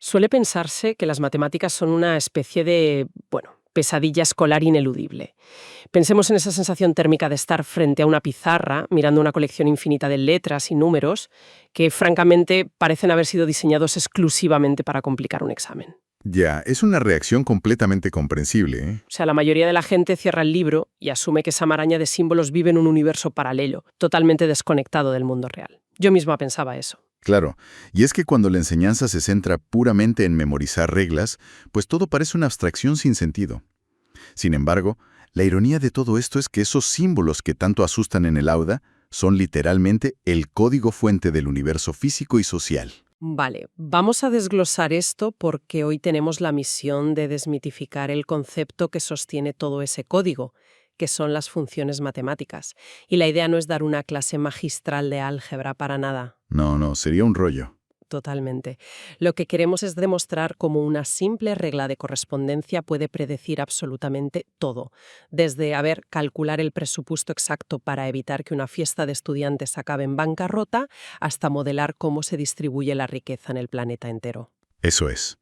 Suele pensarse que las matemáticas son una especie de, bueno, pesadilla escolar ineludible. Pensemos en esa sensación térmica de estar frente a una pizarra, mirando una colección infinita de letras y números, que francamente parecen haber sido diseñados exclusivamente para complicar un examen. Ya, es una reacción completamente comprensible, ¿eh? O sea, la mayoría de la gente cierra el libro y asume que esa maraña de símbolos vive en un universo paralelo, totalmente desconectado del mundo real. Yo misma pensaba eso. Claro, y es que cuando la enseñanza se centra puramente en memorizar reglas, pues todo parece una abstracción sin sentido. Sin embargo, la ironía de todo esto es que esos símbolos que tanto asustan en el aula son literalmente el código fuente del universo físico y social. Vale, vamos a desglosar esto porque hoy tenemos la misión de desmitificar el concepto que sostiene todo ese código, que son las funciones matemáticas. Y la idea no es dar una clase magistral de álgebra para nada. No, sería un rollo. Totalmente. Lo que queremos es demostrar cómo una simple regla de correspondencia puede predecir absolutamente todo. Desde, calcular el presupuesto exacto para evitar que una fiesta de estudiantes acabe en bancarrota, hasta modelar cómo se distribuye la riqueza en el planeta entero. Eso es.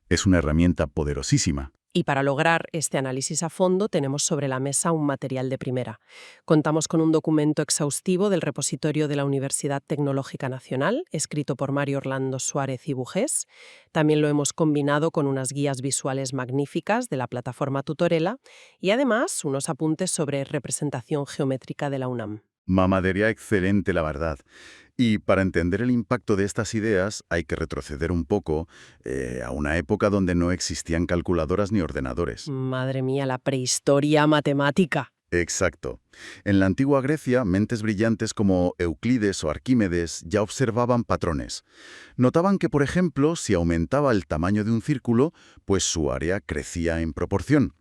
Es una herramienta poderosísima. Y para lograr este análisis a fondo tenemos sobre la mesa un material de primera. Contamos con un documento exhaustivo del repositorio de la Universidad Tecnológica Nacional, escrito por Mario Orlando Suárez y Bujés. También lo hemos combinado con unas guías visuales magníficas de la plataforma Tutorela y además unos apuntes sobre representación geométrica de la UNAM. Mamadería excelente, la verdad. Y para entender el impacto de estas ideas hay que retroceder un poco a una época donde no existían calculadoras ni ordenadores. Madre mía, la prehistoria matemática. Exacto. En la antigua Grecia, mentes brillantes como Euclides o Arquímedes ya observaban patrones. Notaban que, por ejemplo, si aumentaba el tamaño de un círculo, pues su área crecía en proporción.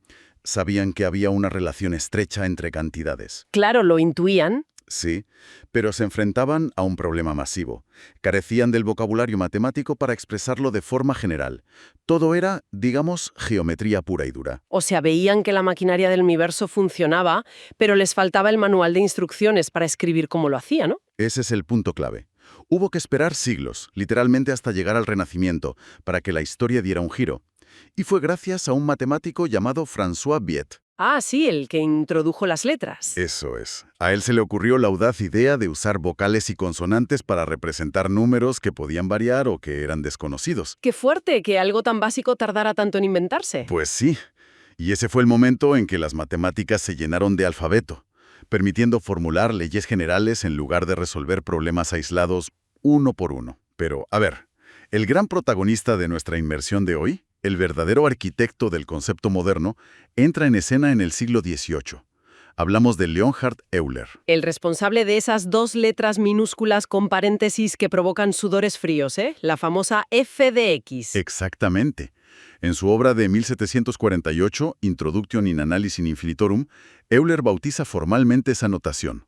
Sabían que había una relación estrecha entre cantidades. Claro, lo intuían. Sí, pero se enfrentaban a un problema masivo. Carecían del vocabulario matemático para expresarlo de forma general. Todo era, digamos, geometría pura y dura. O sea, veían que la maquinaria del universo funcionaba, pero les faltaba el manual de instrucciones para escribir cómo lo hacía, ¿no? Ese es el punto clave. Hubo que esperar siglos, literalmente hasta llegar al Renacimiento, para que la historia diera un giro. Y fue gracias a un matemático llamado François Viet. Ah, sí, el que introdujo las letras. Eso es. A él se le ocurrió la audaz idea de usar vocales y consonantes para representar números que podían variar o que eran desconocidos. ¡Qué fuerte que algo tan básico tardara tanto en inventarse! Pues sí. Y ese fue el momento en que las matemáticas se llenaron de alfabeto, permitiendo formular leyes generales en lugar de resolver problemas aislados uno por uno. Pero, a ver, el gran protagonista de nuestra inmersión de hoy, el verdadero arquitecto del concepto moderno, entra en escena en el siglo XVIII. Hablamos de Leonhard Euler. El responsable de esas dos letras minúsculas con paréntesis que provocan sudores fríos, ¿eh? La famosa F de X. Exactamente. En su obra de 1748, Introduction in Analysis Infinitorum, Euler bautiza formalmente esa notación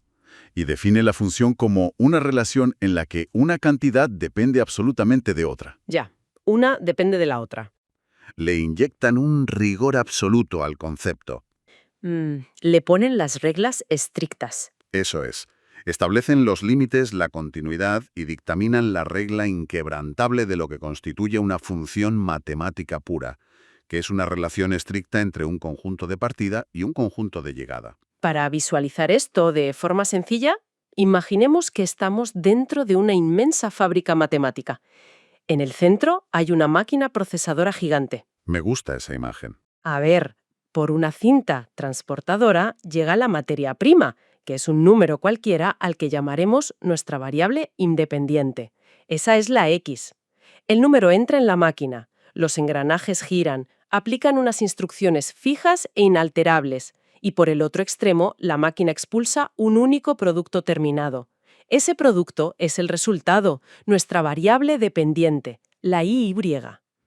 y define la función como una relación en la que una cantidad depende absolutamente de otra. Ya, una depende de la otra. Le inyectan un rigor absoluto al concepto. Le ponen las reglas estrictas. Eso es. Establecen los límites, la continuidad y dictaminan la regla inquebrantable de lo que constituye una función matemática pura, que es una relación estricta entre un conjunto de partida y un conjunto de llegada. Para visualizar esto de forma sencilla, imaginemos que estamos dentro de una inmensa fábrica matemática. En el centro hay una máquina procesadora gigante. Me gusta esa imagen. Por una cinta transportadora llega la materia prima, que es un número cualquiera al que llamaremos nuestra variable independiente. Esa es la X. El número entra en la máquina, los engranajes giran, aplican unas instrucciones fijas e inalterables, y por el otro extremo la máquina expulsa un único producto terminado. Ese producto es el resultado, nuestra variable dependiente, la Y.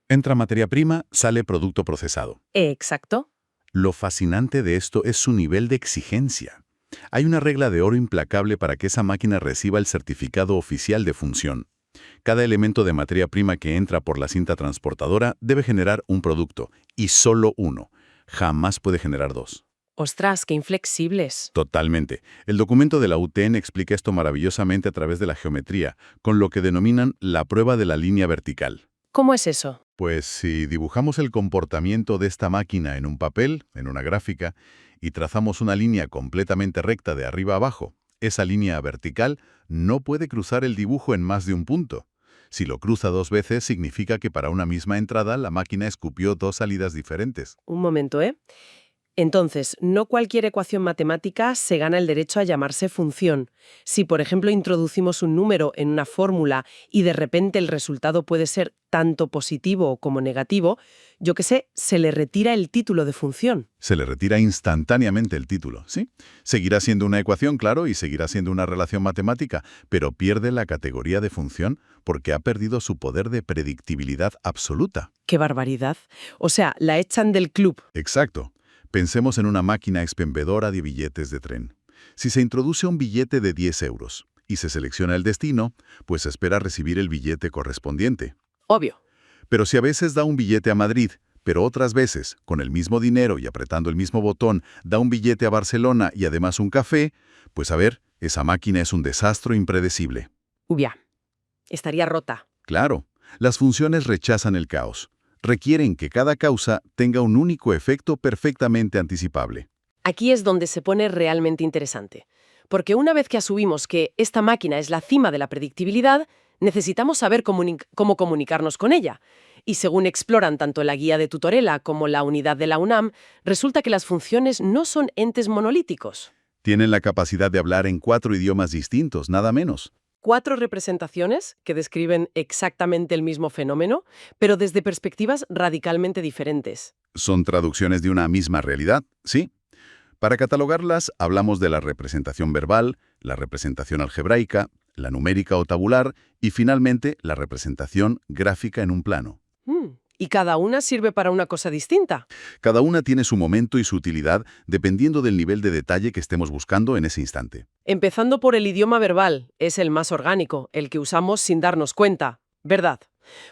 Entra materia prima, sale producto procesado. Exacto. Lo fascinante de esto es su nivel de exigencia. Hay una regla de oro implacable para que esa máquina reciba el certificado oficial de función. Cada elemento de materia prima que entra por la cinta transportadora debe generar un producto, y solo uno. Jamás puede generar dos. ¡Ostras, qué inflexibles! Totalmente. El documento de la UTN explica esto maravillosamente a través de la geometría, con lo que denominan la prueba de la línea vertical. ¿Cómo es eso? Pues si dibujamos el comportamiento de esta máquina en un papel, en una gráfica, y trazamos una línea completamente recta de arriba a abajo, esa línea vertical no puede cruzar el dibujo en más de un punto. Si lo cruza 2 veces, significa que para una misma entrada la máquina escupió 2 salidas diferentes. Un momento, ¿eh? Entonces, no cualquier ecuación matemática se gana el derecho a llamarse función. Si, por ejemplo, introducimos un número en una fórmula y de repente el resultado puede ser tanto positivo como negativo, yo qué sé, se le retira el título de función. Se le retira instantáneamente el título, ¿sí? Seguirá siendo una ecuación, claro, y seguirá siendo una relación matemática, pero pierde la categoría de función porque ha perdido su poder de predictibilidad absoluta. ¡Qué barbaridad! O sea, la echan del club. Exacto. Pensemos en una máquina expendedora de billetes de tren. Si se introduce un billete de 10 euros y se selecciona el destino, pues se espera recibir el billete correspondiente. Obvio. Pero si a veces da un billete a Madrid, pero otras veces, con el mismo dinero y apretando el mismo botón, da un billete a Barcelona y además un café, pues a ver, esa máquina es un desastre impredecible. Ubia. Estaría rota. Claro, las funciones rechazan el caos. Requieren que cada causa tenga un único efecto perfectamente anticipable. Aquí es donde se pone realmente interesante. Porque una vez que asumimos que esta máquina es la cima de la predictibilidad, necesitamos saber cómo comunicarnos con ella. Y según exploran tanto la guía de Tutorela como la unidad de la UNAM, resulta que las funciones no son entes monolíticos. Tienen la capacidad de hablar en 4 idiomas distintos, nada menos. 4 representaciones que describen exactamente el mismo fenómeno, pero desde perspectivas radicalmente diferentes. Son traducciones de una misma realidad, ¿sí? Para catalogarlas, hablamos de la representación verbal, la representación algebraica, la numérica o tabular y, finalmente, la representación gráfica en un plano. Y cada una sirve para una cosa distinta. Cada una tiene su momento y su utilidad dependiendo del nivel de detalle que estemos buscando en ese instante. Empezando por el idioma verbal, es el más orgánico, el que usamos sin darnos cuenta, ¿verdad?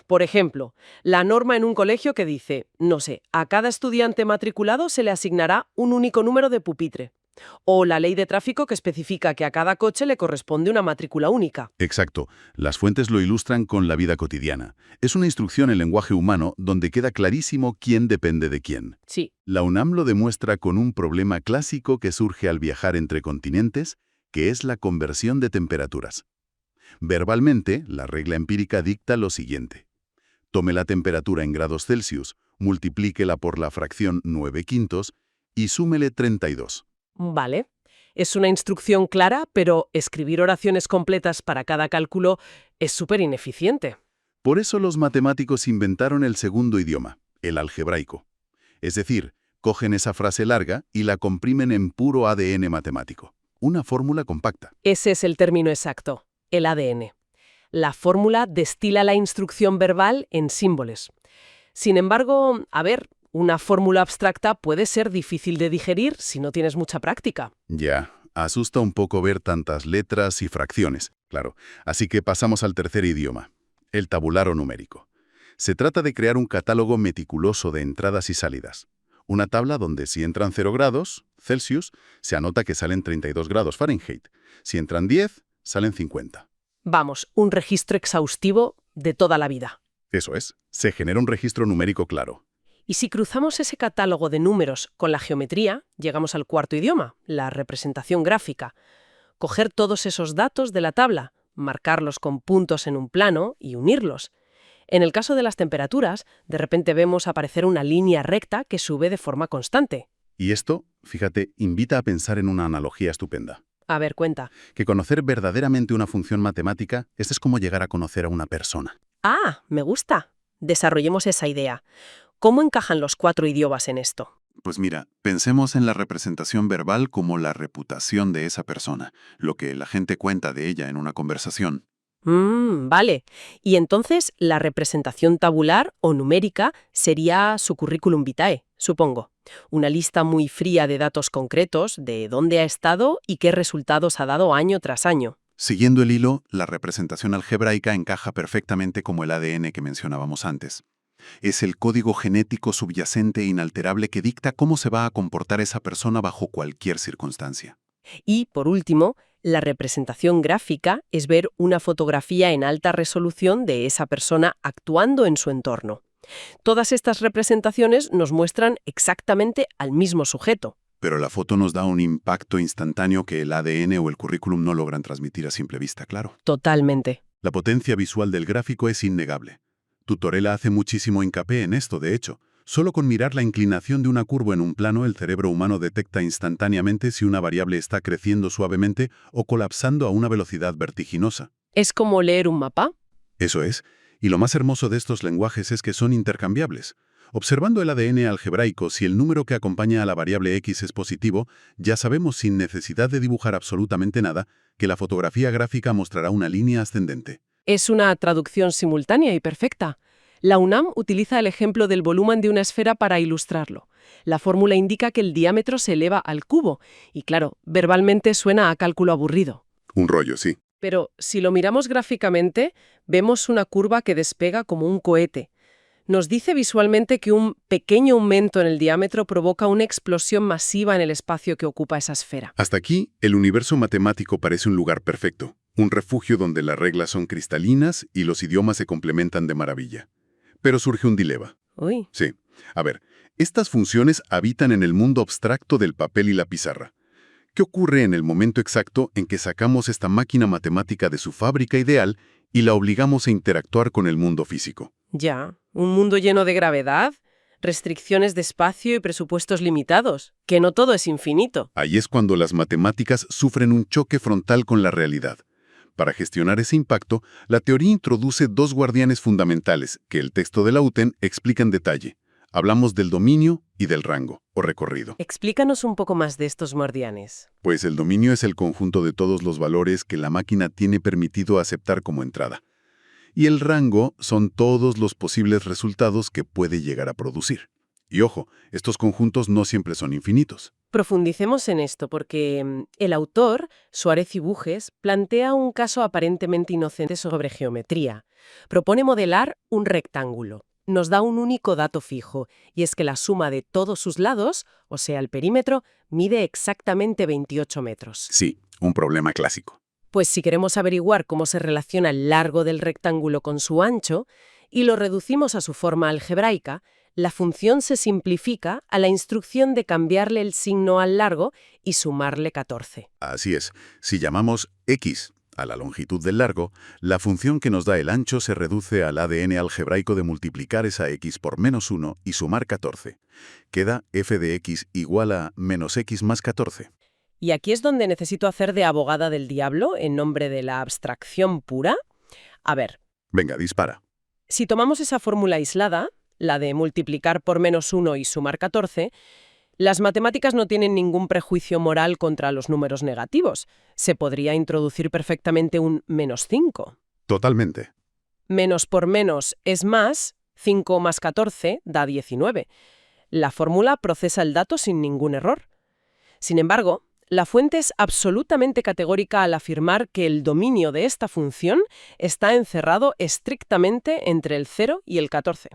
Por ejemplo, la norma en un colegio que dice, no sé, a cada estudiante matriculado se le asignará un único número de pupitre. O la ley de tráfico que especifica que a cada coche le corresponde una matrícula única. Exacto. Las fuentes lo ilustran con la vida cotidiana. Es una instrucción en lenguaje humano donde queda clarísimo quién depende de quién. Sí. La UNAM lo demuestra con un problema clásico que surge al viajar entre continentes, que es la conversión de temperaturas. Verbalmente, la regla empírica dicta lo siguiente. Tome la temperatura en grados Celsius, multiplíquela por la fracción 9/5 y súmele 32. Vale. Es una instrucción clara, pero escribir oraciones completas para cada cálculo es súper ineficiente. Por eso los matemáticos inventaron el segundo idioma, el algebraico. Es decir, cogen esa frase larga y la comprimen en puro ADN matemático. Una fórmula compacta. Ese es el término exacto, el ADN. La fórmula destila la instrucción verbal en símbolos. Sin embargo, a ver, una fórmula abstracta puede ser difícil de digerir si no tienes mucha práctica. Ya, asusta un poco ver tantas letras y fracciones, claro. Así que pasamos al tercer idioma, el tabular o numérico. Se trata de crear un catálogo meticuloso de entradas y salidas. Una tabla donde si entran 0 grados Celsius, se anota que salen 32 grados Fahrenheit. Si entran 10, salen 50. Vamos, un registro exhaustivo de toda la vida. Eso es, se genera un registro numérico claro. Y si cruzamos ese catálogo de números con la geometría, llegamos al cuarto idioma, la representación gráfica. Coger todos esos datos de la tabla, marcarlos con puntos en un plano y unirlos. En el caso de las temperaturas, de repente vemos aparecer una línea recta que sube de forma constante. Y esto, fíjate, invita a pensar en una analogía estupenda. A ver, cuenta. Que conocer verdaderamente una función matemática, es como llegar a conocer a una persona. Ah, me gusta. Desarrollemos esa idea. ¿Cómo encajan los 4 idiomas en esto? Pues mira, pensemos en la representación verbal como la reputación de esa persona, lo que la gente cuenta de ella en una conversación. Vale. Y entonces la representación tabular o numérica sería su currículum vitae, supongo. Una lista muy fría de datos concretos, de dónde ha estado y qué resultados ha dado año tras año. Siguiendo el hilo, la representación algebraica encaja perfectamente como el ADN que mencionábamos antes. Es el código genético subyacente e inalterable que dicta cómo se va a comportar esa persona bajo cualquier circunstancia. Y, por último, La representación gráfica es ver una fotografía en alta resolución de esa persona actuando en su entorno. Todas estas representaciones nos muestran exactamente al mismo sujeto. Pero la foto nos da un impacto instantáneo que el ADN o el currículum no logran transmitir a simple vista, claro. Totalmente. La potencia visual del gráfico es innegable. Tutorela hace muchísimo hincapié en esto, de hecho. Solo con mirar la inclinación de una curva en un plano, el cerebro humano detecta instantáneamente si una variable está creciendo suavemente o colapsando a una velocidad vertiginosa. ¿Es como leer un mapa? Eso es. Y lo más hermoso de estos lenguajes es que son intercambiables. Observando el ADN algebraico, si el número que acompaña a la variable X es positivo, ya sabemos sin necesidad de dibujar absolutamente nada que la fotografía gráfica mostrará una línea ascendente. Es una traducción simultánea y perfecta. La UNAM utiliza el ejemplo del volumen de una esfera para ilustrarlo. La fórmula indica que el diámetro se eleva al cubo, y claro, verbalmente suena a cálculo aburrido. Un rollo, sí. Pero si lo miramos gráficamente, vemos una curva que despega como un cohete. Nos dice visualmente que un pequeño aumento en el diámetro provoca una explosión masiva en el espacio que ocupa esa esfera. Hasta aquí, el universo matemático parece un lugar perfecto, un refugio donde las reglas son cristalinas y los idiomas se complementan de maravilla. Pero surge un dilema. Uy. Sí. A ver, estas funciones habitan en el mundo abstracto del papel y la pizarra. ¿Qué ocurre en el momento exacto en que sacamos esta máquina matemática de su fábrica ideal y la obligamos a interactuar con el mundo físico? Ya, un mundo lleno de gravedad, restricciones de espacio y presupuestos limitados, que no todo es infinito. Ahí es cuando las matemáticas sufren un choque frontal con la realidad. Para gestionar ese impacto, la teoría introduce dos guardianes fundamentales que el texto de la UTEN explica en detalle. Hablamos del dominio y del rango, o recorrido. Explícanos un poco más de estos guardianes. Pues el dominio es el conjunto de todos los valores que la máquina tiene permitido aceptar como entrada. Y el rango son todos los posibles resultados que puede llegar a producir. Y ojo, estos conjuntos no siempre son infinitos. Profundicemos en esto porque el autor, Suárez y Bujes, plantea un caso aparentemente inocente sobre geometría. Propone modelar un rectángulo. Nos da un único dato fijo, y es que la suma de todos sus lados, o sea, el perímetro, mide exactamente 28 metros. Sí, un problema clásico. Pues si queremos averiguar cómo se relaciona el largo del rectángulo con su ancho, y lo reducimos a su forma algebraica, la función se simplifica a la instrucción de cambiarle el signo al largo y sumarle 14. Así es, si llamamos x a la longitud del largo, la función que nos da el ancho se reduce al ADN algebraico de multiplicar esa x por -1 y sumar 14. Queda f de x igual a menos x más 14. Y aquí es donde necesito hacer de abogada del diablo en nombre de la abstracción pura. A ver, Venga, dispara. si tomamos esa fórmula aislada, la de multiplicar por -1 y sumar 14, las matemáticas no tienen ningún prejuicio moral contra los números negativos. Se podría introducir perfectamente un -5. Totalmente. Menos por menos es más, 5 más 14 da 19. La fórmula procesa el dato sin ningún error. Sin embargo, la fuente es absolutamente categórica al afirmar que el dominio de esta función está encerrado estrictamente entre el 0 y el 14.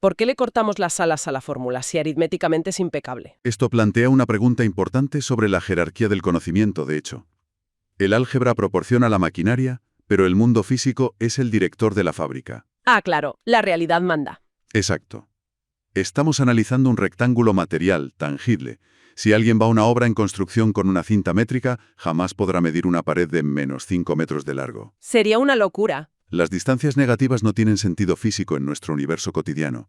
¿Por qué le cortamos las alas a la fórmula si aritméticamente es impecable? Esto plantea una pregunta importante sobre la jerarquía del conocimiento, de hecho. El álgebra proporciona la maquinaria, pero el mundo físico es el director de la fábrica. Ah, claro, la realidad manda. Exacto. Estamos analizando un rectángulo material, tangible. Si alguien va a una obra en construcción con una cinta métrica, jamás podrá medir una pared de -5 metros de largo. Sería una locura. Las distancias negativas no tienen sentido físico en nuestro universo cotidiano.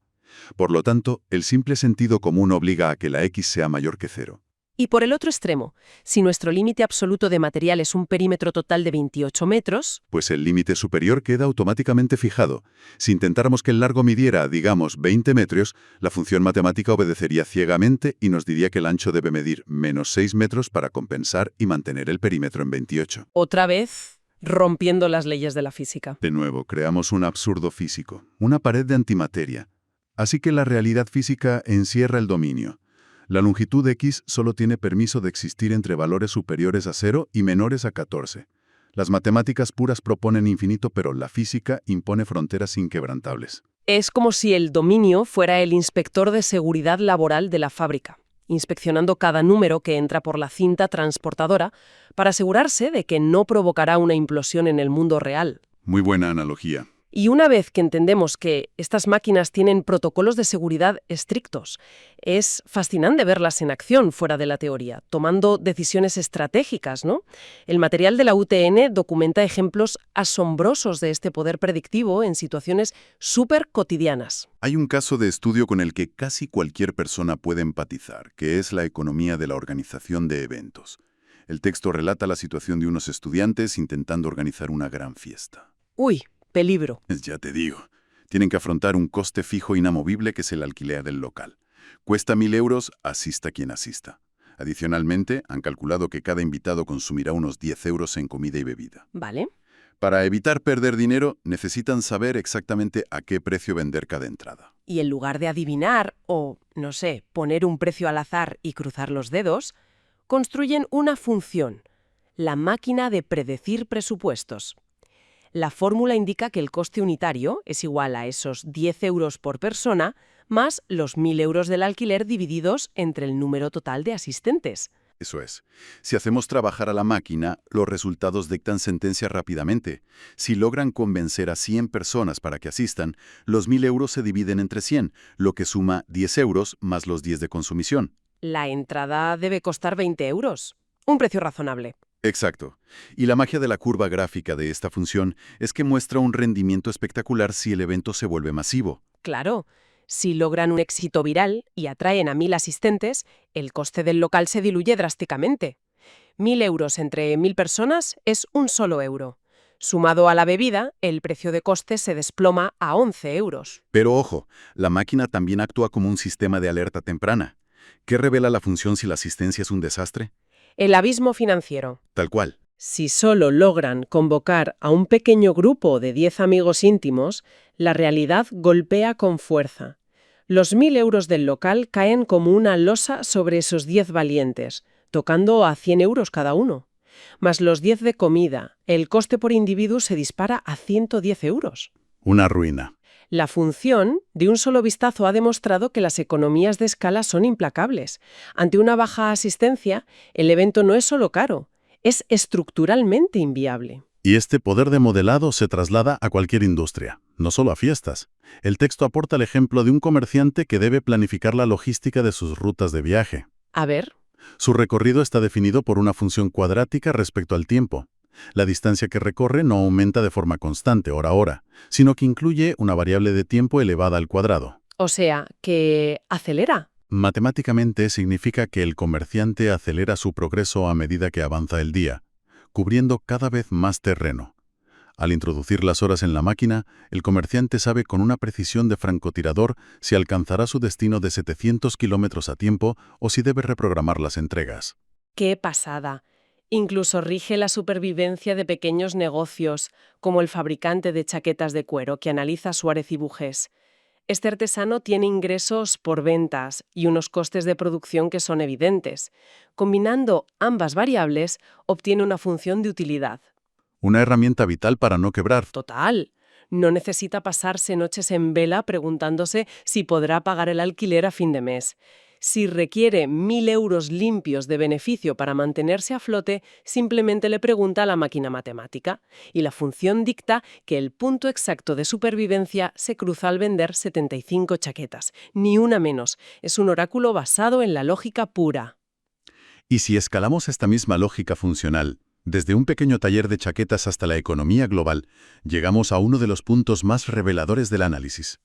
Por lo tanto, el simple sentido común obliga a que la x sea mayor que 0. Y por el otro extremo, si nuestro límite absoluto de material es un perímetro total de 28 metros, Pues el límite superior queda automáticamente fijado. Si intentáramos que el largo midiera, digamos, 20 metros, la función matemática obedecería ciegamente y nos diría que el ancho debe medir -6 metros para compensar y mantener el perímetro en 28. otra vez rompiendo las leyes de la física. De nuevo, creamos un absurdo físico, una pared de antimateria. Así que la realidad física encierra el dominio. La longitud x solo tiene permiso de existir entre valores superiores a 0 y menores a 14. Las matemáticas puras proponen infinito, pero la física impone fronteras inquebrantables. Es como si el dominio fuera el inspector de seguridad laboral de la fábrica. inspeccionando cada número que entra por la cinta transportadora para asegurarse de que no provocará una implosión en el mundo real. Muy buena analogía. Y una vez que entendemos que estas máquinas tienen protocolos de seguridad estrictos, es fascinante verlas en acción fuera de la teoría, tomando decisiones estratégicas, ¿no? El material de la UTN documenta ejemplos asombrosos de este poder predictivo en situaciones súper cotidianas. Hay un caso de estudio con el que casi cualquier persona puede empatizar, que es la economía de la organización de eventos. El texto relata la situación de unos estudiantes intentando organizar una gran fiesta. Uy, peligro. Ya te digo, tienen que afrontar un coste fijo inamovible que es el alquiler del local. Cuesta 1.000 euros, asista quien asista. Adicionalmente, han calculado que cada invitado consumirá unos 10 euros en comida y bebida. Vale. Para evitar perder dinero, necesitan saber exactamente a qué precio vender cada entrada. Y en lugar de adivinar o, no sé, poner un precio al azar y cruzar los dedos, construyen una función, la máquina de predecir presupuestos. La fórmula indica que el coste unitario es igual a esos 10 euros por persona más los 1.000 euros del alquiler divididos entre el número total de asistentes. Eso es. Si hacemos trabajar a la máquina, los resultados dictan sentencia rápidamente. Si logran convencer a 100 personas para que asistan, los 1.000 euros se dividen entre 100, lo que suma 10 euros más los 10 de consumición. La entrada debe costar 20 euros. Un precio razonable. Exacto. Y la magia de la curva gráfica de esta función es que muestra un rendimiento espectacular si el evento se vuelve masivo. Claro, si logran un éxito viral y atraen a 1.000 asistentes, el coste del local se diluye drásticamente. 1.000 euros entre 1.000 personas es un solo euro. Sumado a la bebida, el precio de coste se desploma a 11 euros. Pero ojo, la máquina también actúa como un sistema de alerta temprana. ¿Qué revela la función si la asistencia es un desastre? El abismo financiero. Tal cual. Si solo logran convocar a un pequeño grupo de 10 amigos íntimos, la realidad golpea con fuerza. Los 1.000 euros del local caen como una losa sobre esos 10 valientes, tocando a 100 euros cada uno. Más los 10 de comida, el coste por individuo se dispara a 110 euros. Una ruina. La función, de un solo vistazo, ha demostrado que las economías de escala son implacables. Ante una baja asistencia, el evento no es solo caro, es estructuralmente inviable. Y este poder de modelado se traslada a cualquier industria, no solo a fiestas. El texto aporta el ejemplo de un comerciante que debe planificar la logística de sus rutas de viaje. A ver. Su recorrido está definido por una función cuadrática respecto al tiempo. La distancia que recorre no aumenta de forma constante, hora a hora, sino que incluye una variable de tiempo elevada al cuadrado. O sea, que acelera. Matemáticamente significa que el comerciante acelera su progreso a medida que avanza el día, cubriendo cada vez más terreno. Al introducir las horas en la máquina, el comerciante sabe con una precisión de francotirador si alcanzará su destino de 700 kilómetros a tiempo o si debe reprogramar las entregas. ¡Qué pasada! Incluso rige la supervivencia de pequeños negocios, como el fabricante de chaquetas de cuero que analiza su arrecibujés. Este artesano tiene ingresos por ventas y unos costes de producción que son evidentes. Combinando ambas variables, obtiene una función de utilidad. Una herramienta vital para no quebrar. Total. No necesita pasarse noches en vela preguntándose si podrá pagar el alquiler a fin de mes. Si requiere 1.000 euros limpios de beneficio para mantenerse a flote, simplemente le pregunta a la máquina matemática. Y la función dicta que el punto exacto de supervivencia se cruza al vender 75 chaquetas. Ni una menos. Es un oráculo basado en la lógica pura. Y si escalamos esta misma lógica funcional, desde un pequeño taller de chaquetas hasta la economía global, llegamos a uno de los puntos más reveladores del análisis.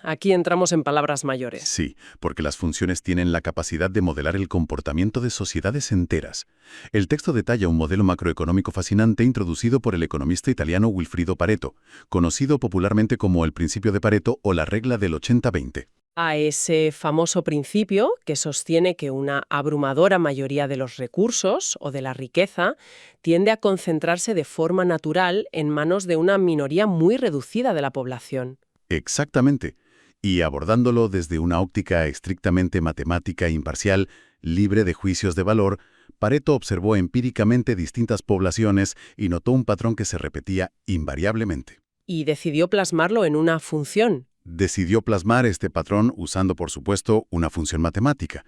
Aquí entramos en palabras mayores. Sí, porque las funciones tienen la capacidad de modelar el comportamiento de sociedades enteras. El texto detalla un modelo macroeconómico fascinante introducido por el economista italiano Wilfrido Pareto, conocido popularmente como el principio de Pareto o la regla del 80-20. A ese famoso principio que sostiene que una abrumadora mayoría de los recursos o de la riqueza tiende a concentrarse de forma natural en manos de una minoría muy reducida de la población. Exactamente. Y abordándolo desde una óptica estrictamente matemática e imparcial, libre de juicios de valor, Pareto observó empíricamente distintas poblaciones y notó un patrón que se repetía invariablemente. Y decidió plasmarlo en una función. Decidió plasmar este patrón usando, por supuesto, una función matemática.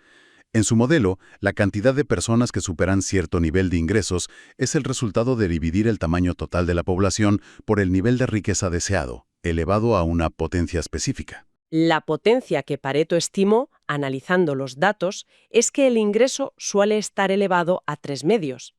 En su modelo, la cantidad de personas que superan cierto nivel de ingresos es el resultado de dividir el tamaño total de la población por el nivel de riqueza deseado, elevado a una potencia específica. La potencia que Pareto estimó, analizando los datos, es que el ingreso suele estar elevado a 3 medios.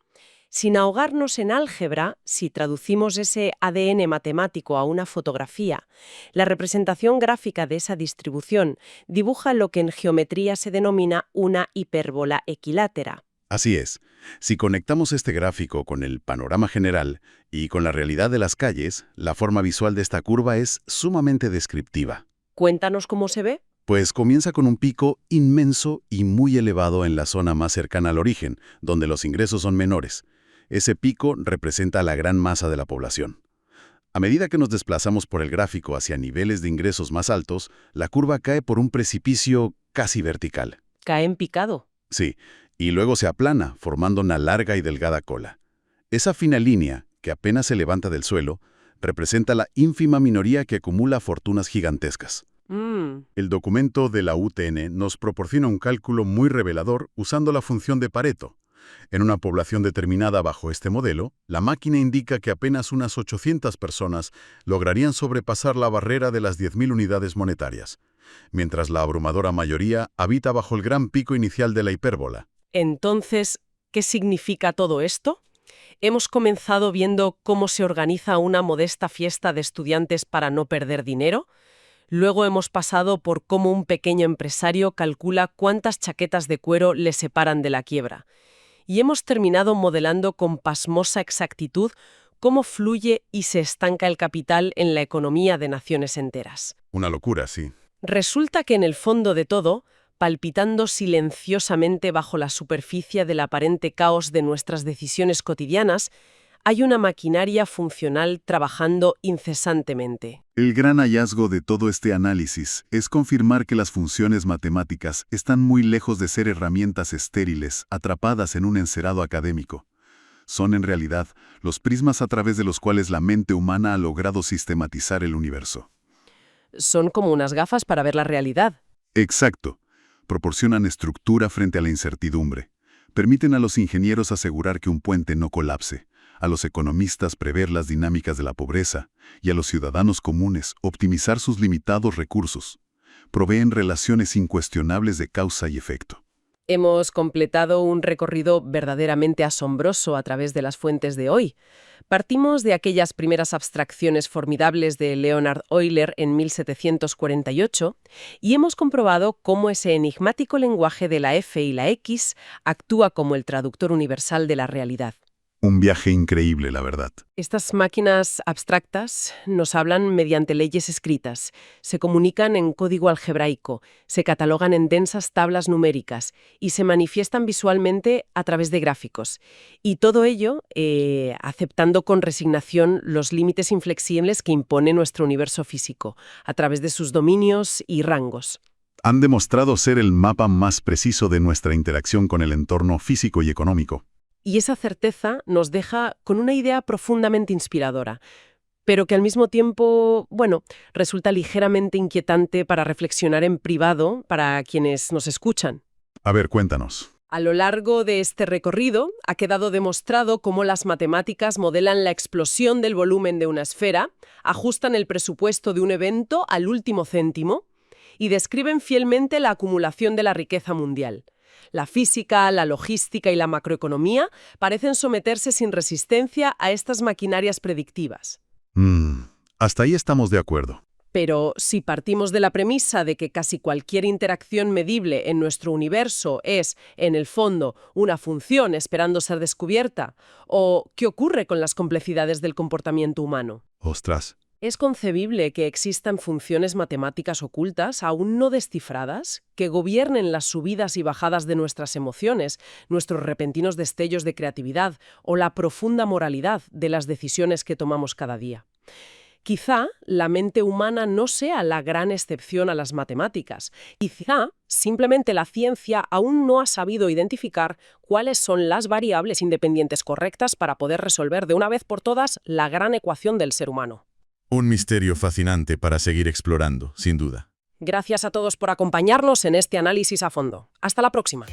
Sin ahogarnos en álgebra, si traducimos ese ADN matemático a una fotografía, la representación gráfica de esa distribución dibuja lo que en geometría se denomina una hipérbola equilátera. Así es. Si conectamos este gráfico con el panorama general y con la realidad de las calles, la forma visual de esta curva es sumamente descriptiva. Cuéntanos cómo se ve. Pues comienza con un pico inmenso y muy elevado en la zona más cercana al origen, donde los ingresos son menores. Ese pico representa la gran masa de la población. A medida que nos desplazamos por el gráfico hacia niveles de ingresos más altos, la curva cae por un precipicio casi vertical. Cae en picado. Sí, y luego se aplana, formando una larga y delgada cola. Esa fina línea, que apenas se levanta del suelo, representa la ínfima minoría que acumula fortunas gigantescas. El documento de la UTN nos proporciona un cálculo muy revelador usando la función de Pareto. En una población determinada bajo este modelo, la máquina indica que apenas unas 800 personas lograrían sobrepasar la barrera de las 10.000 unidades monetarias, mientras la abrumadora mayoría habita bajo el gran pico inicial de la hipérbola. Entonces, ¿qué significa todo esto? Hemos comenzado viendo cómo se organiza una modesta fiesta de estudiantes para no perder dinero. Luego hemos pasado por cómo un pequeño empresario calcula cuántas chaquetas de cuero le separan de la quiebra. Y hemos terminado modelando con pasmosa exactitud cómo fluye y se estanca el capital en la economía de naciones enteras. Una locura, sí. Resulta que en el fondo de todo, palpitando silenciosamente bajo la superficie del aparente caos de nuestras decisiones cotidianas, hay una maquinaria funcional trabajando incesantemente. El gran hallazgo de todo este análisis es confirmar que las funciones matemáticas están muy lejos de ser herramientas estériles atrapadas en un encerado académico. Son en realidad los prismas a través de los cuales la mente humana ha logrado sistematizar el universo. Son como unas gafas para ver la realidad. Exacto. Proporcionan estructura frente a la incertidumbre. Permiten a los ingenieros asegurar que un puente no colapse, a los economistas prever las dinámicas de la pobreza y a los ciudadanos comunes optimizar sus limitados recursos. Proveen relaciones incuestionables de causa y efecto. Hemos completado un recorrido verdaderamente asombroso a través de las fuentes de hoy. Partimos de aquellas primeras abstracciones formidables de Leonhard Euler en 1748 y hemos comprobado cómo ese enigmático lenguaje de la F y la X actúa como el traductor universal de la realidad. Un viaje increíble, la verdad. Estas máquinas abstractas nos hablan mediante leyes escritas, se comunican en código algebraico, se catalogan en densas tablas numéricas y se manifiestan visualmente a través de gráficos. Y todo ello aceptando con resignación los límites inflexibles que impone nuestro universo físico, a través de sus dominios y rangos. Han demostrado ser el mapa más preciso de nuestra interacción con el entorno físico y económico. Y esa certeza nos deja con una idea profundamente inspiradora, pero que al mismo tiempo, resulta ligeramente inquietante para reflexionar en privado para quienes nos escuchan. A ver, cuéntanos. A lo largo de este recorrido ha quedado demostrado cómo las matemáticas modelan la explosión del volumen de una esfera, ajustan el presupuesto de un evento al último céntimo y describen fielmente la acumulación de la riqueza mundial. La física, la logística y la macroeconomía parecen someterse sin resistencia a estas maquinarias predictivas. Hasta ahí estamos de acuerdo. Pero si partimos de la premisa de que casi cualquier interacción medible en nuestro universo es, en el fondo, una función esperando ser descubierta, ¿o qué ocurre con las complejidades del comportamiento humano? Ostras. ¿Es concebible que existan funciones matemáticas ocultas, aún no descifradas, que gobiernen las subidas y bajadas de nuestras emociones, nuestros repentinos destellos de creatividad o la profunda moralidad de las decisiones que tomamos cada día? Quizá la mente humana no sea la gran excepción a las matemáticas. Quizá simplemente la ciencia aún no ha sabido identificar cuáles son las variables independientes correctas para poder resolver de una vez por todas la gran ecuación del ser humano. Un misterio fascinante para seguir explorando, sin duda. Gracias a todos por acompañarnos en este análisis a fondo. Hasta la próxima.